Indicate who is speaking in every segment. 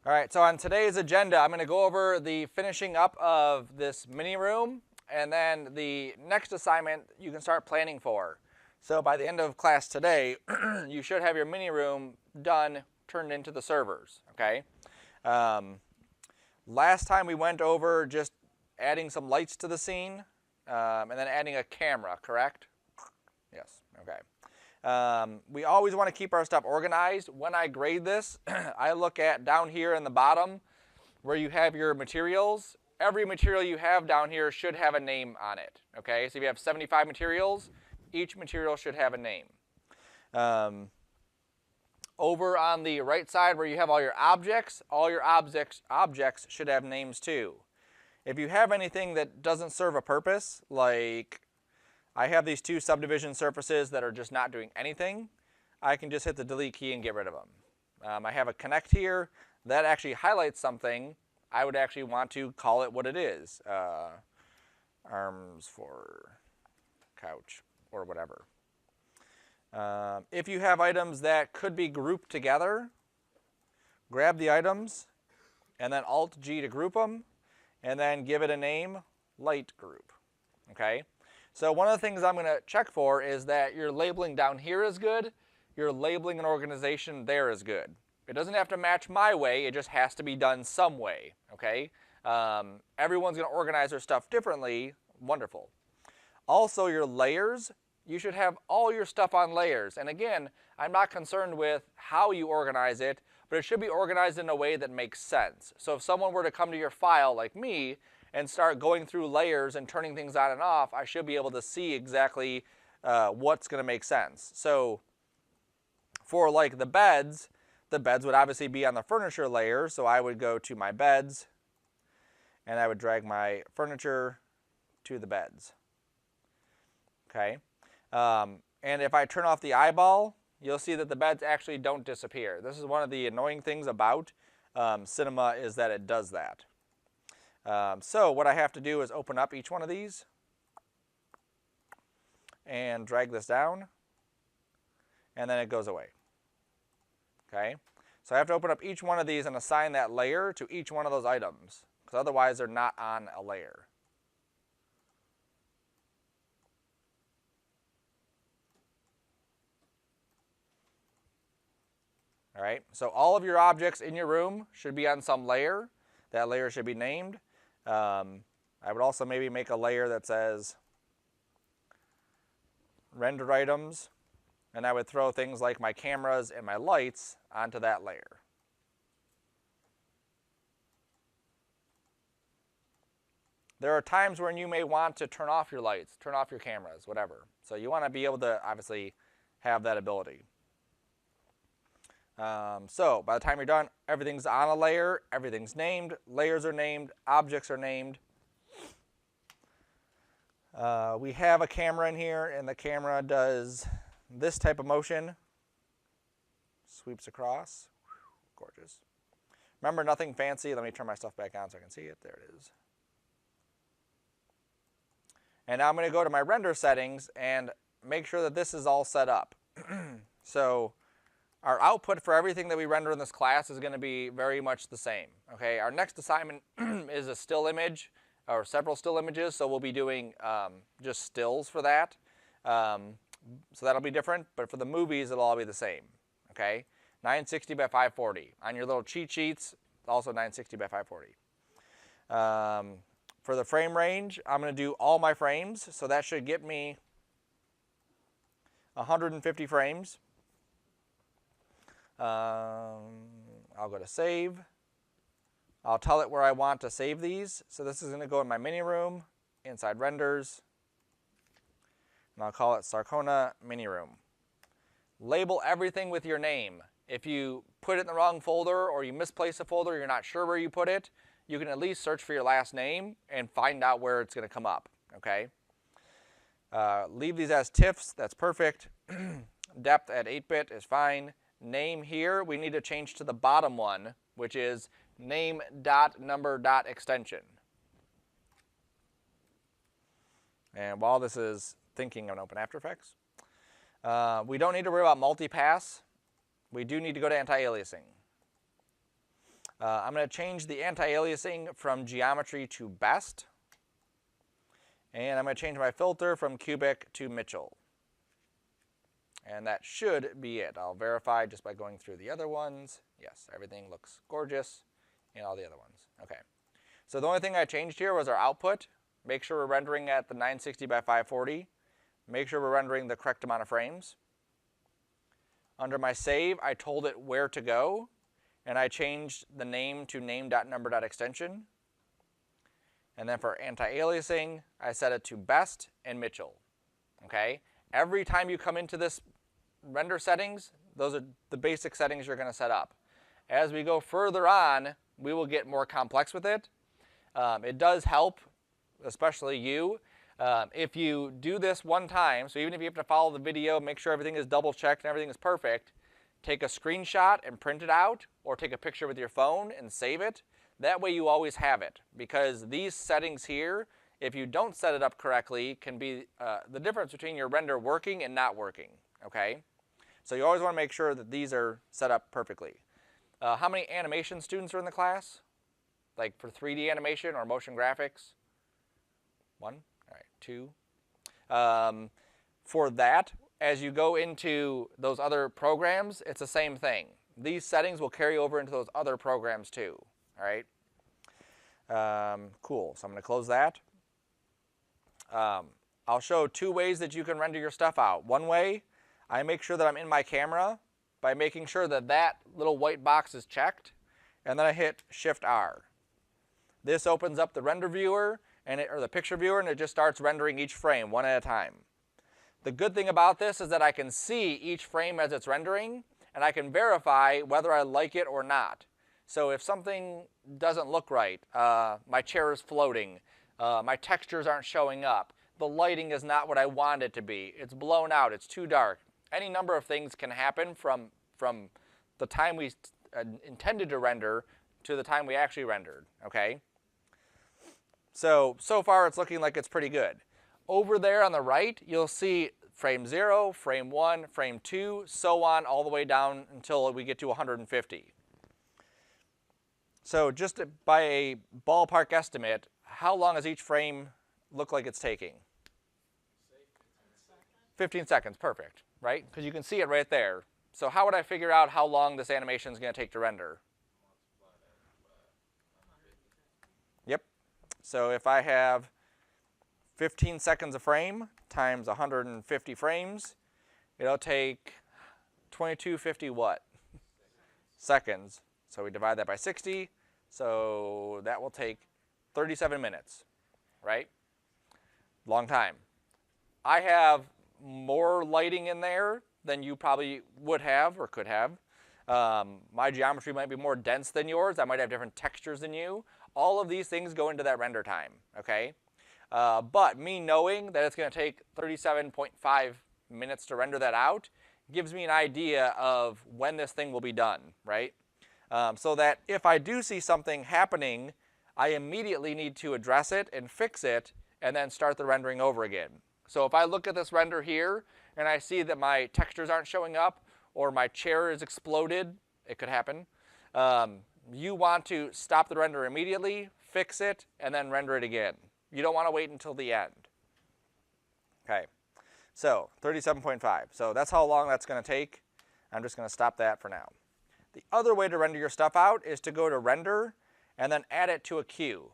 Speaker 1: All right, so on today's agenda, I'm going to go over the finishing up of this mini room, and then the next assignment you can start planning for. So by the end of class today, you should have your mini room done, turned into the servers, okay? Last time we went over just adding some lights to the scene, and then adding a camera, correct? Yes, okay. We always want to keep our stuff organized. When I grade this, I look at down here in the bottom where you have your materials. Every material you have down here should have a name on it. Okay, so if you have 75 materials, each material should have a name. Over on the right side where you have all your objects should have names too. If you have anything that doesn't serve a purpose, like I have these two subdivision surfaces that are just not doing anything, I can just hit the delete key and get rid of them. I have a connect here that actually highlights something. I would actually want to call it what it is. Arms for couch or whatever. If you have items that could be grouped together, grab the items and then Alt-G to group them and then give it a name, light group. Okay? So one of the things I'm going to check for is that your labeling down here is good, your labeling and organization there is good. It doesn't have to match my way, it just has to be done some way, okay? Everyone's going to organize their stuff differently, wonderful. Also your layers, you should have all your stuff on layers. And again, I'm not concerned with how you organize it, but it should be organized in a way that makes sense. So if someone were to come to your file like me, and start going through layers and turning things on and off, I should be able to see exactly what's going to make sense. So for like the beds would obviously be on the furniture layer, so I would go to my beds, and I would drag my furniture to the beds. Okay, and if I turn off the eyeball, you'll see that the beds actually don't disappear. This is one of the annoying things about Cinema is that it does that. So what I have to do is open up each one of these and drag this down, and then it goes away. Okay, so I have to open up each one of these and assign that layer to each one of those items, because otherwise they're not on a layer. All right, so all of your objects in your room should be on some layer. That layer should be named. I would also maybe make a layer that says rendered items, and I would throw things like my cameras and my lights onto that layer. There are times when you may want to turn off your lights, turn off your cameras, whatever. So you want to be able to obviously have that ability. So by the time you're done, everything's on a layer, everything's named, layers are named, objects are named. We have a camera in here, and the camera does this type of motion. Sweeps across. Gorgeous. Remember, nothing fancy. Let me turn my stuff back on so I can see it. There it is. And now I'm going to go to my render settings and make sure that this is all set up. So our output for everything that we render in this class is going to be very much the same. Okay, our next assignment is a still image, or several still images, so we'll be doing just stills for that. So that'll be different, but for the movies, it'll all be the same. Okay, 960 by 540. On your little cheat sheets, also 960 by 540. For the frame range, I'm going to do all my frames, so that should get me 150 frames. I'll go to save. I'll tell it where I want to save these. So this is going to go in my mini room, inside renders, and I'll call it Sarcona Mini Room. Label everything with your name. If you put it in the wrong folder or you misplace a folder, you're not sure where you put it, you can at least search for your last name and find out where it's going to come up. Okay. Leave these as TIFFs. That's perfect. Depth at 8-bit is fine. Name here, we need to change to the bottom one, which is name.number.extension. And while this is thinking, I'm going to open After Effects. We don't need to worry about multipass. We do need to go to anti-aliasing. I'm going to change the anti-aliasing from geometry to best. And I'm going to change my filter from cubic to Mitchell. And that should be it. I'll verify just by going through the other ones. Yes, everything looks gorgeous in all the other ones. Okay. So the only thing I changed here was our output. Make sure we're rendering at the 960 by 540. Make sure we're rendering the correct amount of frames. Under my save, I told it where to go, and I changed the name to name.number.extension. And then for anti-aliasing, I set it to best and Mitchell. Okay? Every time you come into this render settings, those are the basic settings you're going to set up. As we go further on, we will get more complex with it. It does help, especially you. If you do this one time, so even if you have to follow the video, make sure everything is double checked and everything is perfect, take a screenshot and print it out, or take a picture with your phone and save it. That way you always have it, because these settings here, if you don't set it up correctly, can be the difference between your render working and not working, okay? So you always want to make sure that these are set up perfectly. How many animation students are in the class? Like for 3D animation or motion graphics? 1? All right, 2. For that, as you go into those other programs, it's the same thing. These settings will carry over into those other programs too, all right? Cool, so I'm going to close that. I'll show 2 ways that you can render your stuff out. One way, I make sure that I'm in my camera by making sure that that little white box is checked, and then I hit Shift-R. This opens up the render viewer, or the picture viewer, and it just starts rendering each frame one at a time. The good thing about this is that I can see each frame as it's rendering, and I can verify whether I like it or not. So if something doesn't look right, my chair is floating, my textures aren't showing up, the lighting is not what I want it to be, it's blown out, it's too dark. Any number of things can happen from the time we intended to render to the time we actually rendered, okay? So far it's looking like it's pretty good. Over there on the right, you'll see frame 0, frame 1, frame 2, so on all the way down until we get to 150. So just by a ballpark estimate, how long does each frame look like it's taking? 15 seconds, perfect, right? Because you can see it right there. So how would I figure out how long this animation is going to take to render? Yep. So if I have 15 seconds a frame times 150 frames, it'll take 2250 what? Seconds. So we divide that by 60, so that will take 37 minutes, right? Long time. I have more lighting in there than you probably would have or could have. My geometry might be more dense than yours. I might have different textures than you. All of these things go into that render time, okay? But me knowing that it's going to take 37.5 minutes to render that out gives me an idea of when this thing will be done, right? So that if I do see something happening, I immediately need to address it and fix it and then start the rendering over again. So if I look at this render here and I see that my textures aren't showing up or my chair is exploded, it could happen, you want to stop the render immediately, fix it, and then render it again. You don't want to wait until the end. Okay, so 37.5. So that's how long that's going to take. I'm just going to stop that for now. The other way to render your stuff out is to go to Render and then add it to a queue.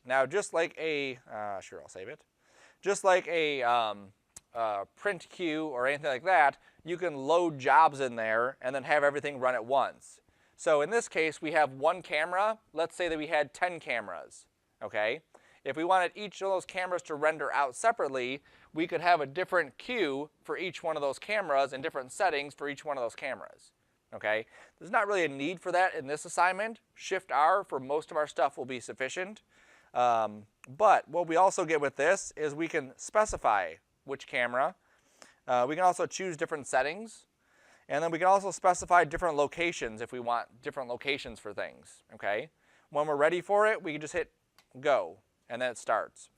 Speaker 1: Now, just like a, sure, I'll save it. Just like a print queue or anything like that, you can load jobs in there and then have everything run at once. So in this case, we have one camera. Let's say that we had 10 cameras, okay? If we wanted each of those cameras to render out separately, we could have a different queue for each one of those cameras and different settings for each one of those cameras. Okay, there's not really a need for that in this assignment. Shift-R for most of our stuff will be sufficient. But what we also get with this is we can specify which camera. We can also choose different settings. And then we can also specify different locations if we want different locations for things. Okay, when we're ready for it, we can just hit go, and then it starts.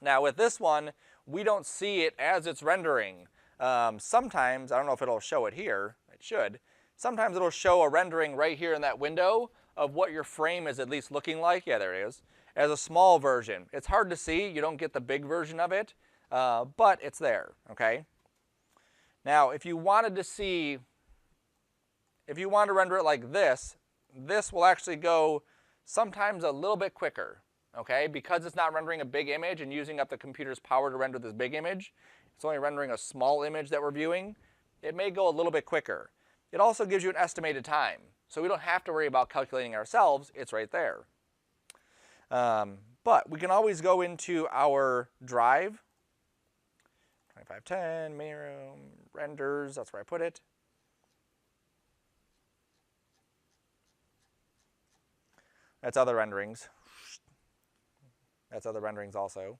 Speaker 1: Now with this one, we don't see it as it's rendering. Sometimes, I don't know if it'll show it here, it should. Sometimes it'll show a rendering right here in that window of what your frame is at least looking like. Yeah, there it is. As a small version. It's hard to see. You don't get the big version of it, but it's there, okay? Now, if you wanted to render it like this, this will actually go sometimes a little bit quicker, okay? Because it's not rendering a big image and using up the computer's power to render this big image, it's only rendering a small image that we're viewing, it may go a little bit quicker. It also gives you an estimated time, so we don't have to worry about calculating ourselves, it's right there. But we can always go into our drive, 2510, Miniroom, renders, that's where I put it. That's other renderings. That's other renderings also.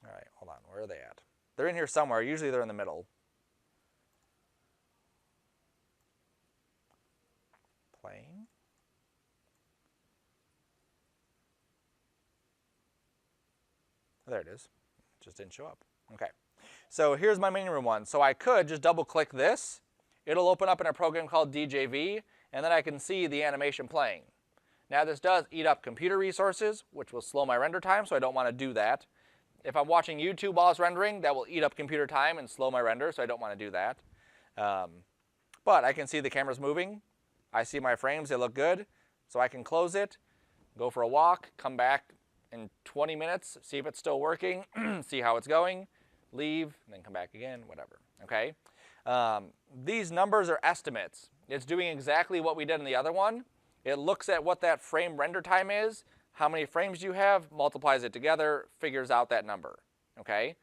Speaker 1: All right, hold on, where are they at? They're in here somewhere, usually they're in the middle. Playing. There it is. Just didn't show up. Okay. So here's my Miniroom one. So I could just double click this. It'll open up in a program called DJV, and then I can see the animation playing. Now this does eat up computer resources, which will slow my render time, so I don't want to do that. If I'm watching YouTube while it's rendering, that will eat up computer time and slow my render, so I don't want to do that. But I can see the camera's moving. I see my frames, they look good. So I can close it, go for a walk, come back in 20 minutes, see if it's still working, see how it's going, leave, and then come back again, whatever, okay? These numbers are estimates. It's doing exactly what we did in the other one. It looks at what that frame render time is, how many frames you have, multiplies it together, figures out that number, okay?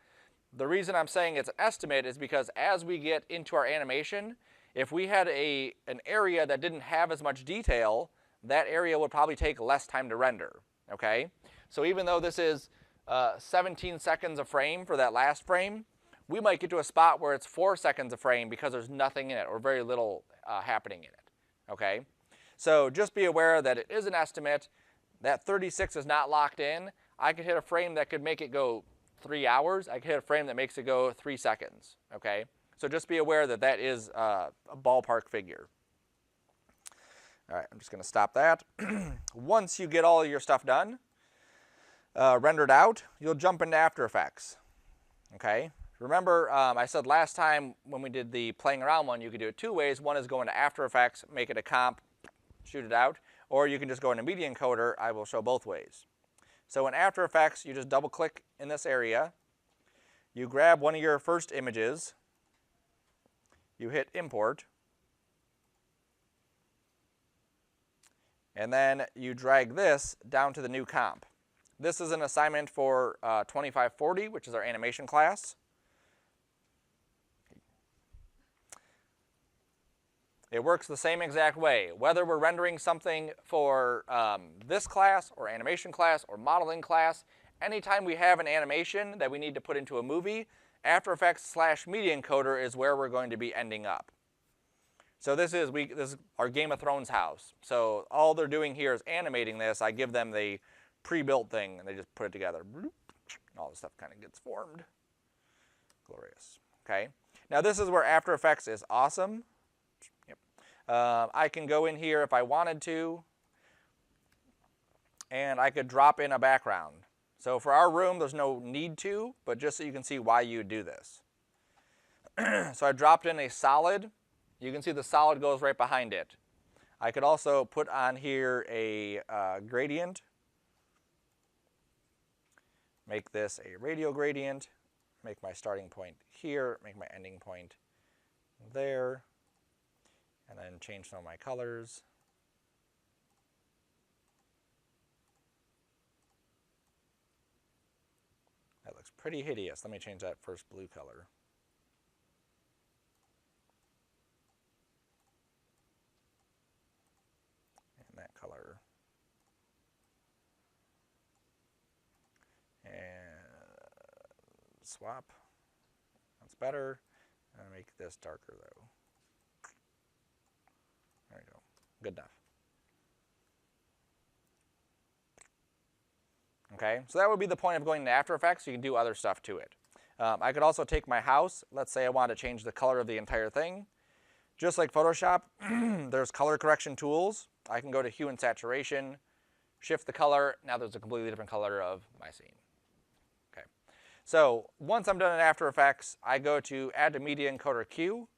Speaker 1: The reason I'm saying it's an estimate is because as we get into our animation, if we had an area that didn't have as much detail, that area would probably take less time to render, okay? So even though this is 17 seconds a frame for that last frame, we might get to a spot where it's 4 seconds a frame because there's nothing in it or very little happening in it, okay? So just be aware that it is an estimate. That 36 is not locked in. I could hit a frame that could make it go 3 hours. I could hit a frame that makes it go 3 seconds, okay? So just be aware that that is a ballpark figure. All right, I'm just going to stop that. Once you get all of your stuff done, rendered out, you'll jump into After Effects, okay? Remember, I said last time when we did the playing around one, you could do it 2 ways. One is go into After Effects, make it a comp, shoot it out, or you can just go into Media Encoder. I will show both ways. So in After Effects, you just double click in this area. You grab one of your first images. You hit Import. And then you drag this down to the new comp. This is an assignment for 2540, which is our animation class. It works the same exact way. Whether we're rendering something for this class or animation class or modeling class, anytime we have an animation that we need to put into a movie, After Effects / Media Encoder is where we're going to be ending up. So this is our Game of Thrones house. So all they're doing here is animating this. I give them the pre-built thing, and they just put it together. And all the stuff kind of gets formed. Glorious. Okay. Now this is where After Effects is awesome. Yep. I can go in here if I wanted to, and I could drop in a background. So for our room, there's no need to, but just so you can see why you would do this. So I dropped in a solid. You can see the solid goes right behind it. I could also put on here a gradient. Make this a radial gradient. Make my starting point here. Make my ending point there. And then change some of my colors. That looks pretty hideous. Let me change that first blue color. And that color. And swap. That's better. And make this darker though. There we go. Good enough. Okay, so that would be the point of going to After Effects. You can do other stuff to it. I could also take my house. Let's say I want to change the color of the entire thing. Just like Photoshop, there's color correction tools. I can go to hue and saturation, shift the color. Now there's a completely different color of my scene. Okay. So once I'm done in After Effects, I go to Add to Media Encoder Queue.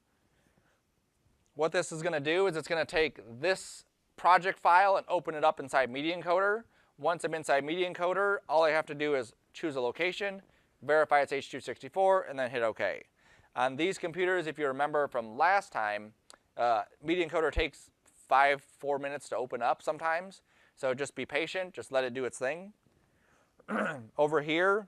Speaker 1: What this is going to do is it's going to take this project file and open it up inside Media Encoder. Once I'm inside Media Encoder, all I have to do is choose a location, verify it's H.264, and then hit OK. On these computers, if you remember from last time, Media Encoder takes 4 minutes to open up sometimes. So just be patient, just let it do its thing. Over here,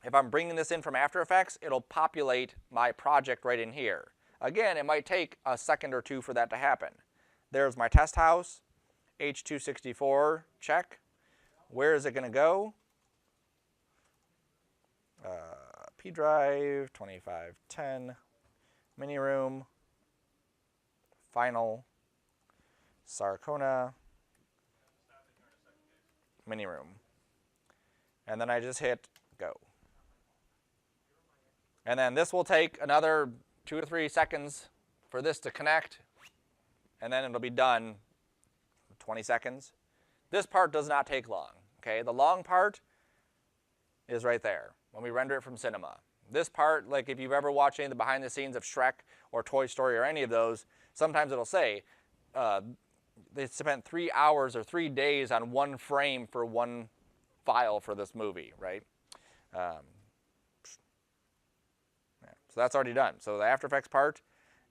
Speaker 1: if I'm bringing this in from After Effects, it'll populate my project right in here. Again, it might take a second or two for that to happen. There's my test house, H.264, check. Where is it going to go? P drive, 2510, mini room, final, Sarcona, mini room. And then I just hit go. And then this will take another 2 to 3 seconds for this to connect, and then it'll be done 20 seconds. This part does not take long. Okay, the long part is right there when we render it from Cinema. This part, like if you've ever watched any of the behind the scenes of Shrek or Toy Story or any of those, sometimes it'll say they spent 3 hours or 3 days on one frame for one file for this movie, right? So that's already done. So the After Effects part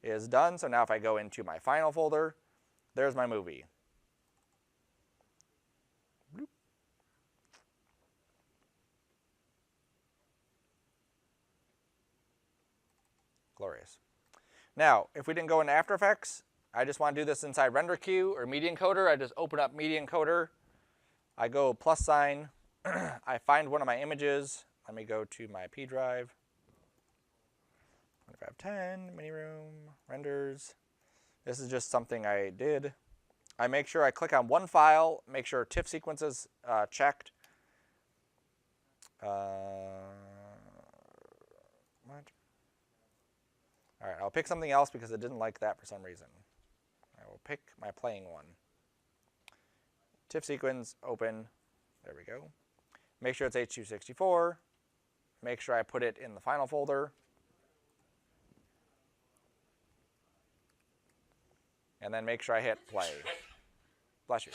Speaker 1: is done. So now if I go into my final folder, there's my movie. Bloop. Glorious. Now, if we didn't go into After Effects, I just want to do this inside Render Queue or Media Encoder. I just open up Media Encoder. I go plus sign. I find one of my images. Let me go to my P drive. 2510, mini room, renders. This is just something I did. I make sure I click on one file, make sure TIFF sequence is checked. What? All right, I'll pick something else because it didn't like that for some reason. I will pick my playing one. TIFF sequence, open. There we go. Make sure it's H.264. Make sure I put it in the final folder. And then make sure I hit play. Bless you.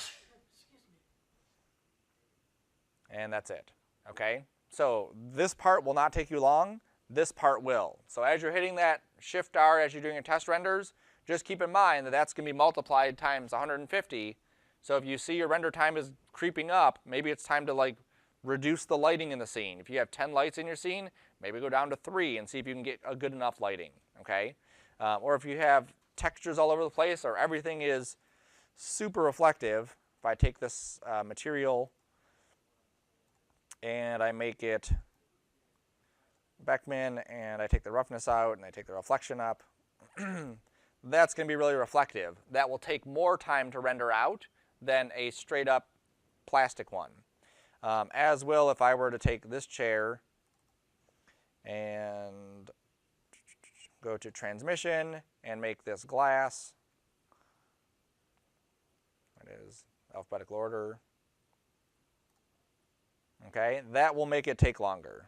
Speaker 1: And that's it. Okay? So this part will not take you long. This part will. So as you're hitting that Shift R as you're doing your test renders, just keep in mind that that's going to be multiplied times 150. So if you see your render time is creeping up, maybe it's time to like reduce the lighting in the scene. If you have 10 lights in your scene, maybe go down to 3 and see if you can get a good enough lighting. Okay? Or if you have textures all over the place or everything is super reflective, if I take this material and I make it Beckman and I take the roughness out and I take the reflection up, that's going to be really reflective. That will take more time to render out than a straight up plastic one. As will if I were to take this chair and go to transmission and make this glass. It is alphabetical order. Okay, that will make it take longer.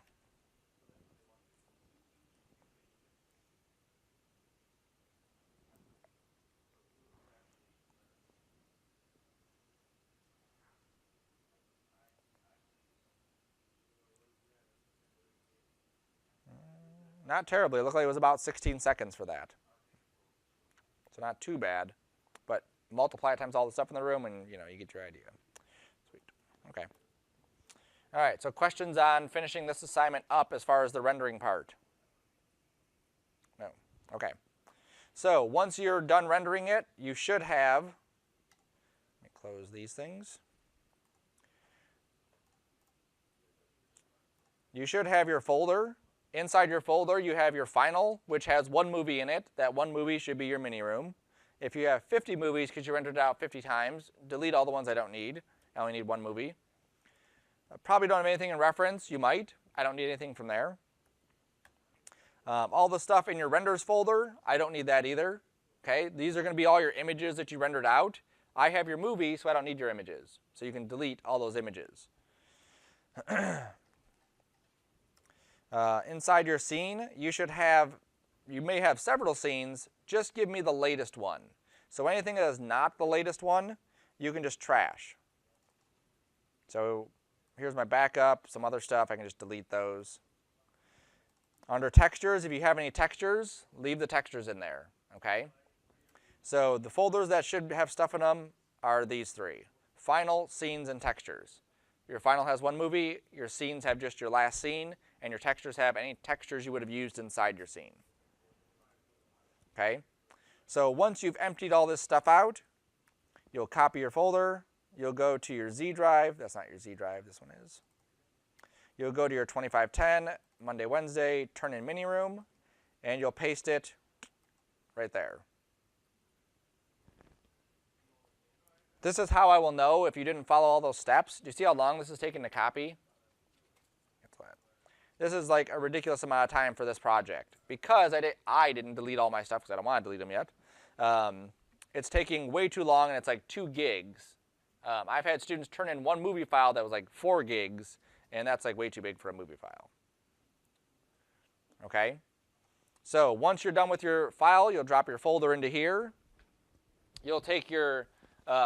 Speaker 1: Not terribly. It looked like it was about 16 seconds for that. So not too bad, but multiply it times all the stuff in the room and you get your idea. Sweet. Okay. All right, so questions on finishing this assignment up as far as the rendering part? No. Okay. So once you're done rendering it, you should have, let me close these things. You should have your folder. Inside your folder, you have your final, which has one movie in it. That one movie should be your mini room. If you have 50 movies because you rendered it out 50 times, delete all the ones I don't need. I only need one movie. I probably don't have anything in reference. You might. I don't need anything from there. All the stuff in your renders folder, I don't need that either. Okay, these are going to be all your images that you rendered out. I have your movie, so I don't need your images. So you can delete all those images. Inside your scene, you may have several scenes. Just give me the latest one. So anything that is not the latest one, you can just trash. So here's my backup, some other stuff. I can just delete those. Under textures, if you have any textures, leave the textures in there, okay? So the folders that should have stuff in them are these three: final, scenes, and textures. Your final has one movie, your scenes have just your last scene, and your textures have any textures you would have used inside your scene. Okay? So once you've emptied all this stuff out, you'll copy your folder, you'll go to your Z drive. That's not your Z drive, this one is. You'll go to your 2510, Monday, Wednesday, turn in Miniroom, and you'll paste it right there. This is how I will know if you didn't follow all those steps. Do you see how long this is taking to copy? This is like a ridiculous amount of time for this project. Because I didn't delete all my stuff because I don't want to delete them yet. It's taking way too long, and it's like 2 gigs. I've had students turn in one movie file that was like 4 gigs, and that's like way too big for a movie file. Okay? So once you're done with your file, you'll drop your folder into here. You'll take your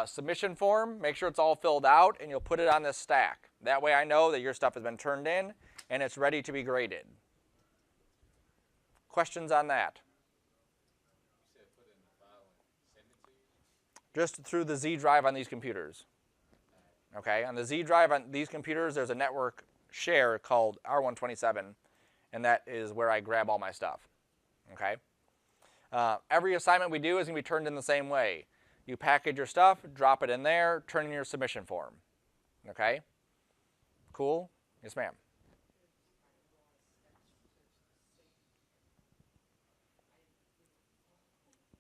Speaker 1: submission form, make sure it's all filled out, and you'll put it on this stack. That way I know that your stuff has been turned in and it's ready to be graded. Questions on that?
Speaker 2: You said put it in the file and send it to you?
Speaker 1: Just through the Z drive on these computers. Okay, on the Z drive on these computers, there's a network share called R127, and that is where I grab all my stuff. Okay? Every assignment we do is going to be turned in the same way. You package your stuff, drop it in there, turn in your submission form. Okay? Cool? Yes, ma'am.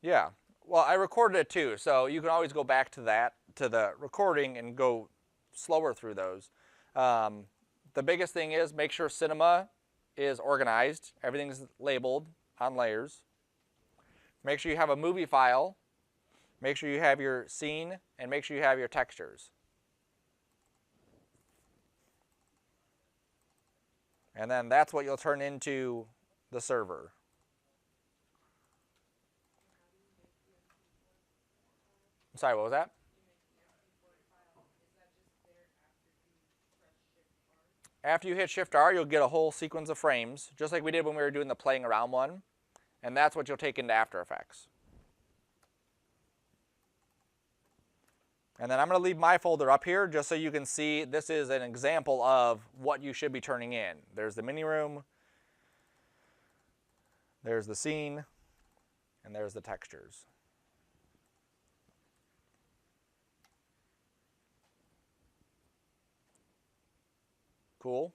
Speaker 1: Yeah. Well, I recorded it too, so you can always go back to that, to the recording, and go slower through those. The biggest thing is make sure Cinema is organized. Everything's labeled on layers. Make sure you have a movie file. Make sure you have your scene, and make sure you have your textures. And then that's what you'll turn into the server. I'm sorry, what was that? After you hit Shift R, you'll get a whole sequence of frames, just like we did when we were doing the playing around one. And that's what you'll take into After Effects. And then I'm going to leave my folder up here just so you can see this is an example of what you should be turning in. There's the Miniroom, there's the scene, and there's the textures. Cool.